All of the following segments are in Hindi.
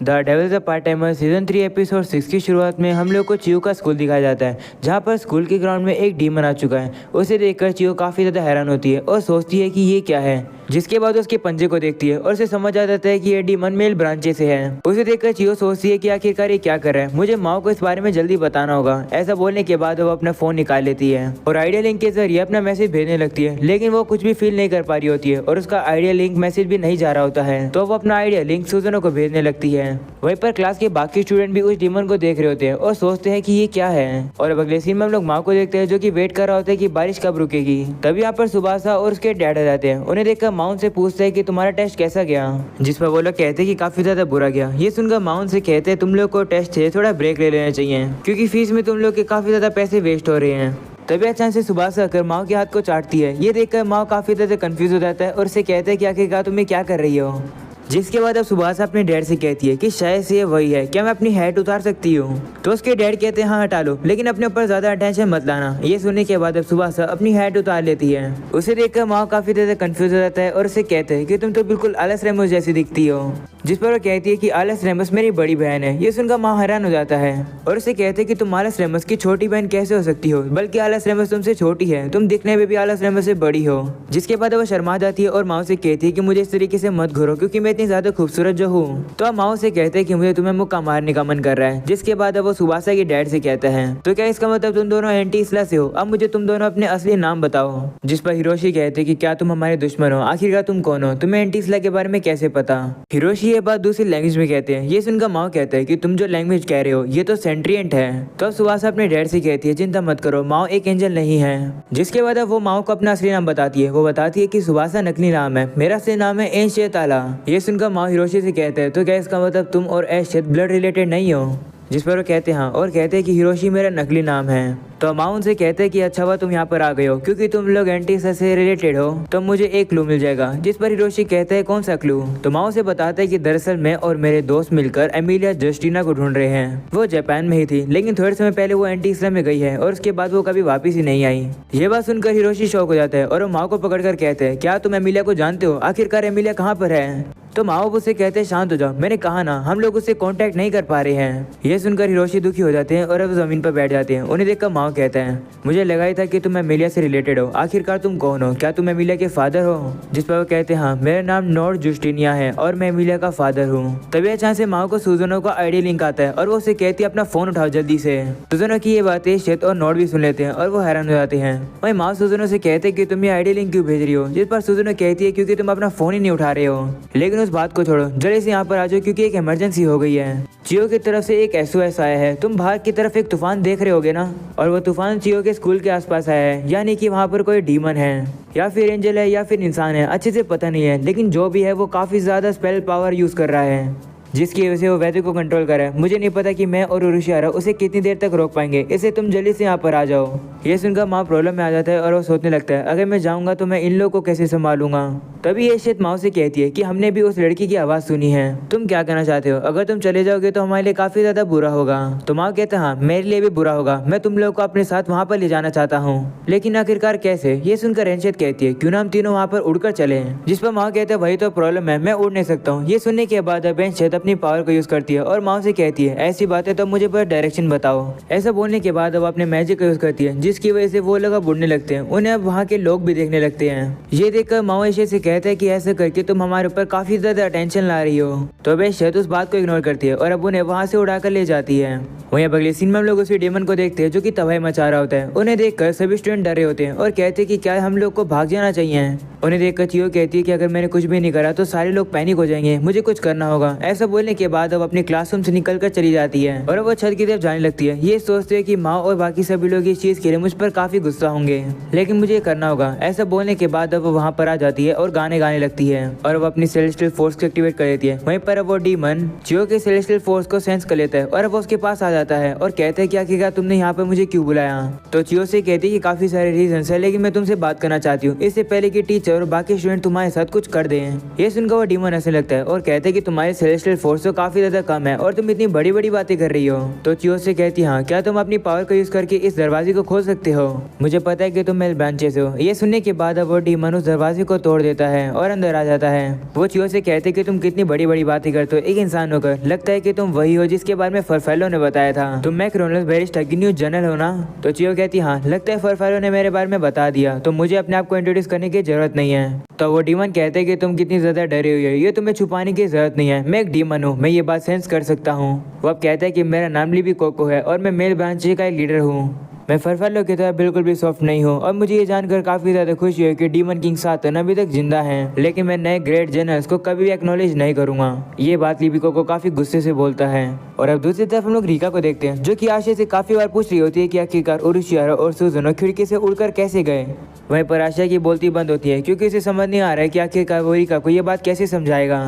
The devil's a part timer season 3 episode 6 की शुरुआत में हम लोग को चियो का स्कूल दिखाया जाता है, जहाँ पर स्कूल के ग्राउंड में एक डीमन आ चुका है। उसे देखकर चियो काफी ज्यादा हैरान होती है और सोचती है कि ये क्या है। जिसके बाद उसके पंजे को देखती है और उसे समझ आ जाता है कि ये डीमन मेल ब्रांचे से है। उसे देखकर चियो सोचती है कि आखिरकार ये क्या कर रहा है, मुझे माओ को इस बारे में जल्दी बताना होगा। ऐसा बोलने के बाद वो अपना फोन निकाल लेती है और आइडिया लिंक के जरिए अपना मैसेज भेजने लगती है, लेकिन वो कुछ भी फील नहीं कर पा रही होती है और उसका आइडिया लिंक मैसेज भी नहीं जा रहा होता है। तो वो अपना आइडिया लिंक सुजनो को भेजने लगती है। वहीं पर क्लास के बाकी स्टूडेंट भी उस डीमन को देख रहे होते हैं और सोचते हैं कि ये क्या है। और अब अगले सीन में हम लोग माओ को देखते हैं, जो कि वेट कर रहा होता है कि बारिश कब रुकेगी। तभी यहाँ पर सुबासा और उसके डैड आ जाते हैं। उन्हें देखकर माउन से पूछते हैं कि तुम्हारा टेस्ट कैसा गया, जिस पर वो लोग कहते हैं कि काफी ज्यादा बुरा गया। ये सुनकर माउन से कहते हैं तुम लोग को टेस्ट से थोड़ा ब्रेक ले लेना चाहिए, क्योंकि फीस में तुम लोग के काफी ज्यादा पैसे वेस्ट हो रहे हैं। तभी अचानक से सुबासा आकर माओ के हाथ को चाटती है। ये देखकर माओ काफी ज्यादा कंफ्यूज हो जाता है और उसे कहते हैं कि आखिरकार तुम क्या कर रही हो। जिसके बाद अब सुबासा अपने डैड से कहती है कि शायद से ये वही है, क्या मैं अपनी हैट उतार सकती हूँ। तो उसके डैड कहते हैं हाँ हटा लो, लेकिन अपने ऊपर ज्यादा अटेंशन मत लाना। ये सुनने के बाद अब सुबासा अपनी हैट उतार लेती है। उसे देखकर माँ काफी ज्यादा कंफ्यूज हो जाता है और उसे कहते हैं कि तुम तो बिल्कुल आलस रेमस जैसी दिखती हो। जिस पर वो कहती है कि आलस रेमस मेरी बड़ी बहन है। ये सुनकर माँ हैरान हो जाता है और उसे कहते हैं कि तुम आलस रेमस की छोटी बहन कैसे हो सकती हो, बल्कि आलस रेमस तुमसे छोटी है, तुम दिखने में भी आलस रेमस से बड़ी हो। जिसके बाद वो शर्मा जाती है और माँ से कहती है कि मुझे इस तरीके से मत घूरो, क्योंकि मैं इतनी ज्यादा खूबसूरत जो हूँ। तो अब माओ से कहते हैं कि मुझे तुम्हें मुक्का मारने का मन कर रहा है। जिसके बाद अब वो सुबासा के डैड से कहते हैं तो क्या इसका मतलब तुम दोनों एंटी इसला से हो, अब मुझे तुम दोनों अपने असली नाम बताओ। जिस पर हिरोशी कहते हैं कि क्या तुम हमारे दुश्मन हो, आखिरकार तुम कौन हो, तुम्हें एंटी इसला के बारे में कैसे पता। हिरोशी ये बात दूसरी लैंग्वेज में कहते हैं। ये सुनकर माओ कहता है कि तुम जो लैंग्वेज कह रहे हो ये तो सेंट्रियंट है। तो अब सुबासा अपने डैड से कहती है चिंता मत करो, माओ एक एंजल नहीं है। जिसके बाद अब वो माओ को अपना असली नाम बताती है। वो बताती है कि सुबासा नकली नाम है, मेरा असली नाम है एंशियताला। ये सुनकर माओ हिरोशी से कहते हैं तो क्या इसका मतलब तुम और एशियत ब्लड रिलेटेड नहीं हो। जिस पर वो कहते हैं हाँ, और कहते हैं कि हिरोशी मेरा नकली नाम है। तो माओ उनसे कहते हैं कि अच्छा हुआ तुम यहाँ पर आ गए हो, क्योंकि तुम लोग एंटी से रिलेटेड हो, तो मुझे एक क्लू मिल जाएगा। जिस पर हिरोशी कहते हैं कौन सा क्लू। तो माओ से बताते हैं कि दरअसल मैं और मेरे दोस्त मिलकर एमिलिया जस्टिना को ढूंढ रहे हैं। वो जापान में ही थी, लेकिन थोड़े समय पहले वो एंटी इसला में गई है और उसके बाद वो कभी वापिस ही नहीं आई। ये बात सुनकर हिरोशी शॉक हो जाता है और वो माओ को पकड़कर कहते हैं क्या तुम एमिलिया को जानते हो, आखिरकार एमिलिया कहाँ पर है। तो माओ उससे कहते हैं शांत हो जाओ, मैंने कहा ना हम लोग उससे कांटेक्ट नहीं कर पा रहे हैं। ये सुनकर हिरोशी दुखी हो जाते हैं और अब जमीन पर बैठ जाते हैं। उन्हें देखकर माओ कहता है मुझे लगा ही था कि तुम एमिलिया से रिलेटेड हो, आखिरकार तुम कौन हो, क्या तुम एमिलिया के फादर हो। जिस पर वो कहते हैं हाँ, मेरा नाम नॉर्ड जुस्टिनिया है और मैं एमिलिया का फादर हूँ। तभी अचानक से माओ को सुजनो का आईडी लिंक आता है और वो उसे कहती है अपना फोन उठाओ जल्दी से। सुजनो की ये बातें शेत और नॉर्ड भी सुन लेते हैं और वो हैरान हो जाते हैं। वही माओ सुजनो से कहते हैं कि तुम ये आईडी लिंक क्यों भेज रही हो। जिस पर सुजनो कहती है क्योंकि तुम अपना फोन ही नहीं उठा रहे हो। लेकिन उस बात को छोड़ो, जल्दी से यहाँ पर आ जाओ क्योंकि एक इमरजेंसी हो गई है। चियो की तरफ से एक SOS आया है। तुम बाहर की तरफ एक तूफान देख रहे होगे ना, और वो तूफान चियो के स्कूल के आसपास आया है, यानी कि वहाँ पर कोई डीमन है या फिर एंजल है या फिर इंसान है, अच्छे से पता नहीं है, लेकिन जो भी है वो काफी ज्यादा स्पेल पावर यूज कर रहा है, जिसकी वजह से वो वेदर को कंट्रोल कर रहा है। मुझे नहीं पता कि मैं और उरुशियारा उसे कितनी देर तक रोक पाएंगे, इसलिए तुम जल्दी से यहाँ पर आ जाओ। ये सुनकर माँ प्रॉब्लम में आ जाता है और वो सोचने लगता है अगर मैं जाऊँगा तो मैं इन लोगों को कैसे संभालूंगा। तभी ये शेत माँ से कहती है कि हमने भी उस लड़की की आवाज़ सुनी है, तुम क्या कहना चाहते हो, अगर तुम चले जाओगे तो हमारे लिए काफ़ी ज़्यादा बुरा होगा। तो माँ कहता है हाँ मेरे लिए भी बुरा होगा, मैं तुम लोग को अपने साथ वहाँ पर ले जाना चाहता हूँ, लेकिन आखिरकार कैसे। ये सुनकर एंशियत कहती है क्यों ना हम तीनों वहाँ पर उड़कर चले। जिस पर माँ कहते हैं वही तो प्रॉब्लम है, मैं उड़ नहीं सकता हूँ। ये सुनने के बाद अब एंशियत अपनी पावर को यूज करती है और माँ से कहती है ऐसी बातें तो मुझे बस डायरेक्शन बताओ। ऐसा बोलने के बाद अब अपने मैजिक का यूज करती है, जिसकी वजह से वो लोग अब उड़ने लगते हैं। उन्हें अब वहाँ के लोग भी देखने लगते हैं। ये देखकर माओ एशिया से कहता है कि ऐसा करके तुम हमारे ऊपर काफी ज्यादा अटेंशन ला रही हो। तो अब एशिया उस बात को इग्नोर करती है और अब उन्हें वहाँ से उड़ाकर ले जाती है। वहीं अब अगले सीन में हम लोग उसी डेमन को देखते हैं जो कि तबाही मचा रहा होता है। उन्हें देखकर सभी स्टूडेंट डरे होते हैं और कहते हैं कि क्या हम लोग को भाग जाना चाहिए। उन्हें देखकर चियो कहती है कि अगर मैंने कुछ भी नहीं करा तो सारे लोग पैनिक हो जाएंगे, मुझे कुछ करना होगा। ऐसा बोलने के बाद अब अपने क्लासरूम से निकलकर चली जाती है और वो छत की तरफ जाने लगती है। ये सोचते हैं कि माँ और बाकी सभी लोग इस चीज के लिए मुझ पर काफी गुस्सा होंगे, लेकिन मुझे ये करना होगा। ऐसा बोलने के बाद अब वो वहाँ पर आ जाती है और गाने गाने लगती है और वो अपनी सेलेस्टियल फोर्स को एक्टिवेट कर देती है। वहीं पर अब वो डीमन चियो के सेलेस्टियल फोर्स को सेंस कर लेता है और अब वो उसके पास आ जाता है और कहता है कि आखिरकार तुमने यहाँ पर मुझे क्यों बुलाया। तो चियो से कहती है कि काफी सारे रीजन है, लेकिन मैं तुमसे बात करना चाहती हूँ इससे पहले कि टीचर और बाकी स्टूडेंट तुम्हारे साथ कुछ कर दें। ये सुनकर वो डीमन हंसने लगता है और कहता है कि तुम्हारे सेलेस्टियल फोर्स तो काफी ज्यादा कम है और तुम इतनी बड़ी बड़ी बातें कर रही हो। तो चियो से कहती हाँ क्या तुम अपनी पावर को यूज करके इस दरवाजे को खोल सकते हो, मुझे पता है कि तुम मेल ब्रांचे से हो। ये सुनने के बाद अब वो डीमन उस दरवाजे को तोड़ देता है और अंदर आ जाता है। वो चियो से कहते कि तुम कितनी बड़ी बड़ी बातें करते हो एक इंसान होकर, लगता है कि तुम वही हो जिसके बारे में फरफैलो ने बताया था। तुम मैक्रोनस बैरिस्टा की न्यूज जर्नल हो ना? तो चियो कहती हाँ, लगता है फरफैलो ने मेरे बारे में बता दिया, तो मुझे अपने आप को इंट्रोड्यूस करने की जरूरत नहीं है। तो वो डीमन कहते हैं कि तुम कितनी ज्यादा डरे हुई है, ये तुम्हें छुपाने की जरूरत नहीं है, मैं एक डीमन हूँ, मैं ये बात सेंस कर सकता हूँ। वो अब कहता है कि मेरा नाम लिबी कोको है और मैं मेल ब्रांच का एक लीडर हूँ। मैं फरफैलो की तरह बिल्कुल भी सॉफ्ट नहीं हूँ और मुझे ये जानकर काफी ज्यादा खुशी है कि डीमन किंग सातन अभी तक जिंदा हैं, लेकिन मैं नए ग्रेट जनरल्स को कभी भी एक्नॉलेज नहीं करूंगा। ये बात लिबी कोको काफी गुस्से से बोलता है। और अब दूसरी तरफ हम लोग रीका को देखते हैं, जो कि आशा से काफी बार पूछ रही होती है कि आखिरकार उरुशियारो और सुजुनो खिड़की से उड़कर कैसे गए। वहीं पर आशा की बोलती बंद होती है क्योंकि उसे समझ नहीं आ रहा है कि आखिरकार वो रीका को ये बात कैसे समझाएगा।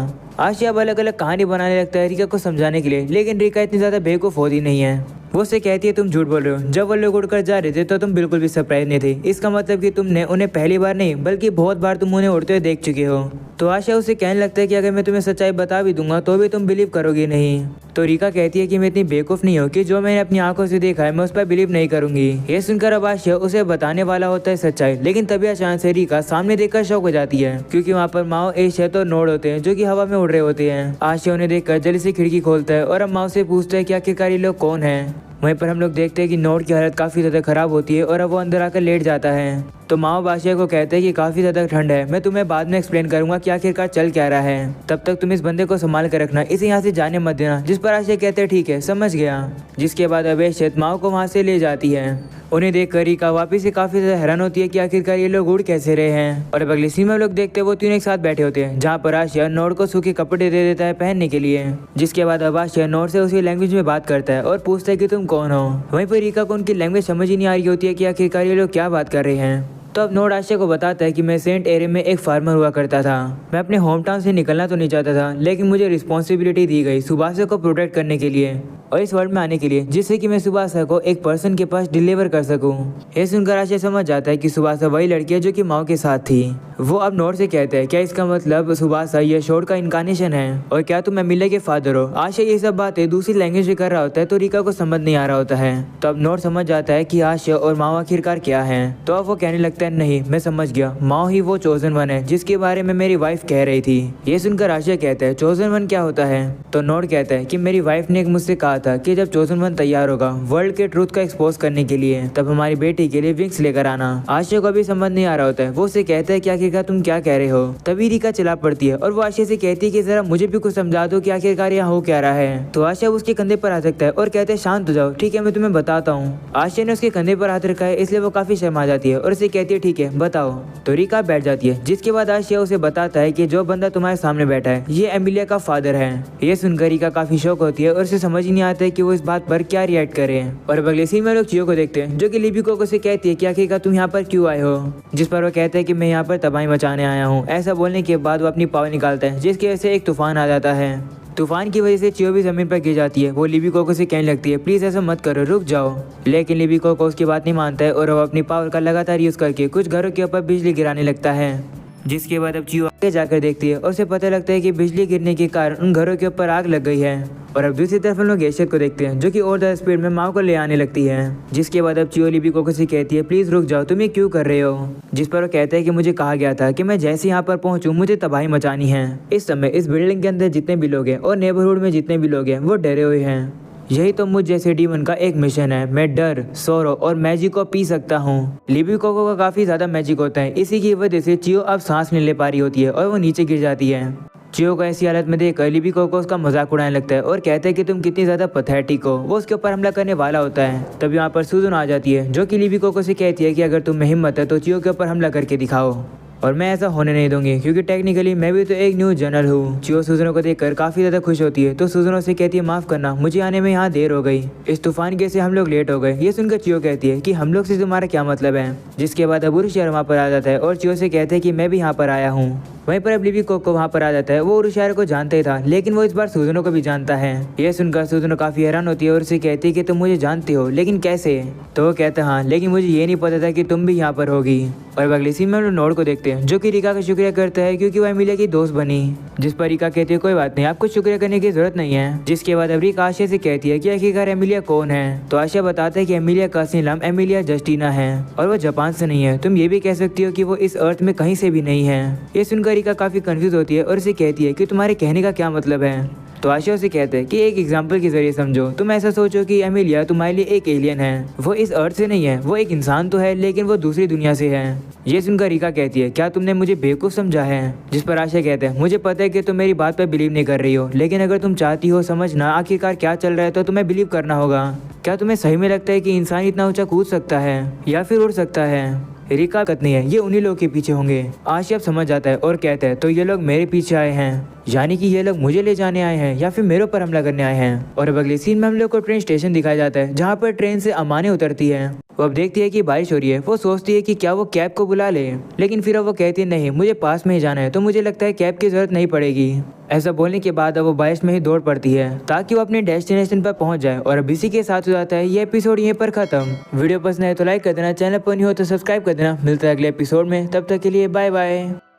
आशा अब अलग अलग कहानी बनाने लगता है रीका को समझाने के लिए, लेकिन रीका इतनी ज्यादा बेवकूफ होती नहीं है। वो उससे कहती है तुम झूठ बोल रहे हो, जब वो लोग उड़कर जा रहे थे तो तुम बिल्कुल भी सरप्राइज नहीं थे, इसका मतलब कि तुमने उन्हें पहली बार नहीं बल्कि बहुत बार तुम उन्हें उड़ते हुए देख चुके हो। तो आशा उसे कहने लगता है कि अगर मैं तुम्हें सच्चाई बता भी दूंगा तो भी तुम बिलीव करोगी नहीं। तो रीका कहती है कि मैं इतनी बेवकूफ नहीं हूँ कि जो मैंने अपनी आंखों से देखा है मैं उस पर बिलीव नहीं करूंगी। ये सुनकर अब आशा उसे बताने वाला होता है सच्चाई, लेकिन तभी अचानक से रीका सामने देखकर शॉक हो जाती है क्योंकि वहाँ पर माओ, एशियत और नोड होते हैं जो कि हवा में उड़ रहे होते हैं। आशा उन्हें देखकर जल्दी से खिड़की खोलता है और अब माओ से पूछता है कि आखिरकार ये लोग कौन है। वहीं पर हम लोग देखते हैं कि नोड की हालत काफ़ी ज़्यादा खराब होती है और अब वो अंदर आकर लेट जाता है। तो माओ बादशाह को कहते हैं कि काफ़ी ज़्यादा ठंड है, मैं तुम्हें बाद में एक्सप्लेन करूंगा कि आखिरकार चल क्या रहा है, तब तक तुम इस बंदे को संभाल कर रखना, इसे यहाँ से जाने मत देना। जिस पर आशा कहते हैं ठीक है समझ गया। जिसके बाद अवेशत माओ को वहाँ से ले जाती है। उन्हें देख कर रीका वापिस से काफ़ी ज़्यादा हैरान होती है कि आखिरकार ये लोग उड़ कैसे रहे हैं। और अब अगली सीन में लोग देखते हैं वो तीनों एक साथ बैठे होते हैं, जहाँ पर आशिया नोड को सूखे कपड़े दे देता है पहनने के लिए। जिसके बाद अब आशिया नोड से उसी लैंग्वेज में बात करता है और पूछता है कि तुम कौन हो। वहीं पर रीका को उनकी लैंग्वेज समझ ही नहीं आ रही होती है कि आखिरकार ये लोग क्या बात कर रहे हैं। तो अब नोड आशिया को बताता है कि मैं सेंट एरे में एक फार्मर हुआ करता था। मैं अपने होम टाउन से निकलना तो नहीं चाहता था, लेकिन मुझे रिस्पॉन्सिबिलिटी दी गई सुबासा को प्रोटेक्ट करने के लिए और इस वर्ल्ड में आने के लिए, जिससे कि मैं सुबासा को एक पर्सन के पास डिलीवर कर सकूं। ये सुनकर आशिया समझ जाता है कि सुबासा वही लड़की है जो कि माओ के साथ थी। वो अब नोड से कहते हैं क्या इसका मतलब सुबासा ये शोर का इनकारनेशन है और क्या तुम एमिलिया के फादर हो। आशिया ये सब बातें दूसरी लैंग्वेज में कर रहा होता है तो रीका को समझ नहीं आ रहा होता है। तो अब नोड समझ जाता है कि आशिया और माओ आखिरकार क्या है। तो अब वो कहने लगता है नहीं मैं समझ गया, माओ ही वो चोजन वन है जिसके बारे में मेरी वाइफ कह रही थी। ये सुनकर आशिया कहता है चोजन वन क्या होता है। तो नोड कहता है कि मेरी वाइफ ने मुझसे कहा था कि जब चोजन वन तैयार होगा वर्ल्ड के ट्रूथ का एक्सपोज करने के लिए, तब हमारी बेटी के लिए विंग्स लेकर आना। आशिया को अभी समझ नहीं आ रहा होता है। वो उसे कहता है कि आखिरकार तुम क्या कह रहे हो। तभी रीका चिल्ला पड़ती है और वो आशिया से कहती है कि जरा मुझे भी कुछ समझा दो कि आखिरकार यहाँ हो क्या रहा है। तो आशिया उसके कंधे पर हाथ रखता है और कहते हैं शांत हो जाओ, ठीक है मैं तुम्हें बताता हूँ। आशिया ने उसके कंधे पर हाथ रखा है इसलिए वो काफी शर्मा जाती है और उसे कहती है ठीक है बताओ। तो रीका बैठ जाती है। जिसके बाद आशिया उसे बताता है कि जो बंदा तुम्हारे सामने बैठा है ये एमिलिया का फादर है। ये सुनकर रीका काफी शौक होती है और उसे समझ ही नहीं आता है कि वो इस बात पर क्या रिएक्ट करे। और अब अगले सीन में लोग चियो को देखते हैं जो कि लिबी कोको से कहती है कि आखिरकार तुम यहाँ पर क्यों आए हो। जिस पर वो कहता है कि मैं यहाँ पर तबाही मचाने आया हूँ। ऐसा बोलने के बाद वो अपनी पावर निकालता है जिसकी वजह से एक तूफान आ जाता है। तूफान की वजह से चियो भी जमीन पर गिर जाती है। वो लिबी कोको से कहने लगती है प्लीज ऐसा मत करो, रुक जाओ। लेकिन लिबी कोको उसकी बात नहीं मानता है और वो अपनी पावर का लगातार यूज करके कुछ घरों के ऊपर बिजली गिराने लगता है। जिसके बाद अब चियो आगे जाकर देखती है और उसे पता लगता है कि बिजली गिरने के कारण उन घरों के ऊपर आग लग गई है। और अब दूसरी तरफ हम लोग एशियत को देखते हैं जो कि और ज़्यादा स्पीड में माओ को ले आने लगती है। जिसके बाद अब चियो लिबी कोको से कहती है प्लीज रुक जाओ, तुम ये क्यों कर रहे हो। जिस पर वो कहता है कि मुझे कहा गया था कि मैं जैसे यहाँ पर पहुंचूं मुझे तबाही मचानी है। इस समय इस बिल्डिंग के अंदर जितने भी लोग हैं और नेबरहुड में जितने भी लोग हैं वो डरे हुए हैं। यही तो मुझ जैसे डीमन का एक मिशन है। मैं डर, सोरो और मैजिक को पी सकता हूँ। लिबी कोको का काफी ज्यादा मैजिक होता है, इसी की वजह से चियो अब सांस नहीं ले पा रही होती है और वो नीचे गिर जाती है। चियो को ऐसी हालत में देखकर लिबी कोको उसका मजाक उड़ाने लगता है और कहता है कि तुम कितनी ज्यादा पथेटिक हो। वो उसके ऊपर हमला करने वाला होता है। तभी वहाँ पर सुजुन आ जाती है जो कि लिबी कोको से कहती है कि अगर तुम में हिम्मत है तो चियो के ऊपर हमला करके दिखाओ। और मैं ऐसा होने नहीं दूंगी क्योंकि टेक्निकली मैं भी तो एक न्यू जनरल हूँ। चियो सुजुनो को देखकर काफी ज्यादा खुश होती है तो सुजुनो से कहती है माफ करना, मुझे आने में यहाँ देर हो गई, इस तूफान के से हम लोग लेट हो गए। ये सुनकर चियो कहती है कि हम लोग से तुम्हारा क्या मतलब है। जिसके बाद अब उरुशियारो वहाँ पर आ जाता है और चियो से कहते हैं कि मैं भी यहाँ पर आया हूँ। वहीं पर अब लिबी कोको वहाँ पर आ जाता है। वो उरुशियारो को जानता ही था लेकिन वो इस बार सुजुनो को भी जानता है। ये सुनकर सुजुनो काफी हैरान होती है और उसे कहती है कि तुम मुझे जानते हो लेकिन कैसे। तो वो कहता है हाँ लेकिन मुझे ये नहीं पता था कि तुम भी यहाँ पर होगी। और अगले सीन में हम लोग नोड को देखते हैं जो कि रीका का शुक्रिया करता है क्योंकि वो एमिलिया की दोस्त बनी। जिस पर रीका कहती है कोई बात नहीं, आपको शुक्रिया करने की जरूरत नहीं है। जिसके बाद अब रीका आशिया से कहती है कि आखिरकार एमिलिया कौन है। तो आशिया बताता है कि एमिलिया का असली नाम एमिलिया जस्टिना है और वो जापान से नहीं है। तुम ये भी कह सकती हो कि वो इस अर्थ में कहीं से भी नहीं है। ये सुनकर सुनकर रिका काफ़ी कंफ्यूज होती है और उसे कहती है कि तुम्हारे कहने का क्या मतलब है। तो आशा उसे कहते हैं कि एक एग्जाम्पल के जरिए समझो। तुम ऐसा सोचो कि एमिलिया तुम्हारे लिए एक एलियन है। वो इस अर्थ से नहीं है, वो एक इंसान तो है लेकिन वो दूसरी दुनिया से है। ये सुनकर रिका कहती है क्या तुमने मुझे बेवकूफ़ समझा है। जिस पर आशा कहते हैं मुझे पता है कि तुम मेरी बात पर बिलीव नहीं कर रही हो, लेकिन अगर तुम चाहती हो समझना आखिरकार क्या चल रहा है तो तुम्हें बिलीव करना होगा। क्या तुम्हें सही में लगता है कि इंसान इतना ऊंचा कूद सकता है या फिर उड़ सकता है। रिका कतनी है ये उन्हीं लोग के पीछे होंगे। आशिफ समझ जाता है और कहता है तो ये लोग मेरे पीछे आए हैं, यानी कि ये लोग मुझे ले जाने आए हैं या फिर मेरे ऊपर हमला करने आए हैं। और अब अगले सीन में हम लोग को ट्रेन स्टेशन दिखाया जाता है जहाँ पर ट्रेन से अमाने उतरती है। वो अब देखती है कि बारिश हो रही है। वो सोचती है कि क्या वो कैब को बुला ले, लेकिन फिर अब वो कहती है नहीं मुझे पास में ही जाना है, तो मुझे लगता है कैब की जरूरत नहीं पड़ेगी। ऐसा बोलने के बाद अब वो बारिश में ही दौड़ पड़ती है ताकि वो अपने डेस्टिनेशन पर पहुंच जाए। और अब इसी के साथ हो जाता है ये एपिसोड यहीं पर खत्म। वीडियो पसंद आए तो लाइक कर देना, चैनल पर नहीं हो तो सब्सक्राइब कर देना। मिलता है अगले एपिसोड में, तब तक के लिए बाय बाय।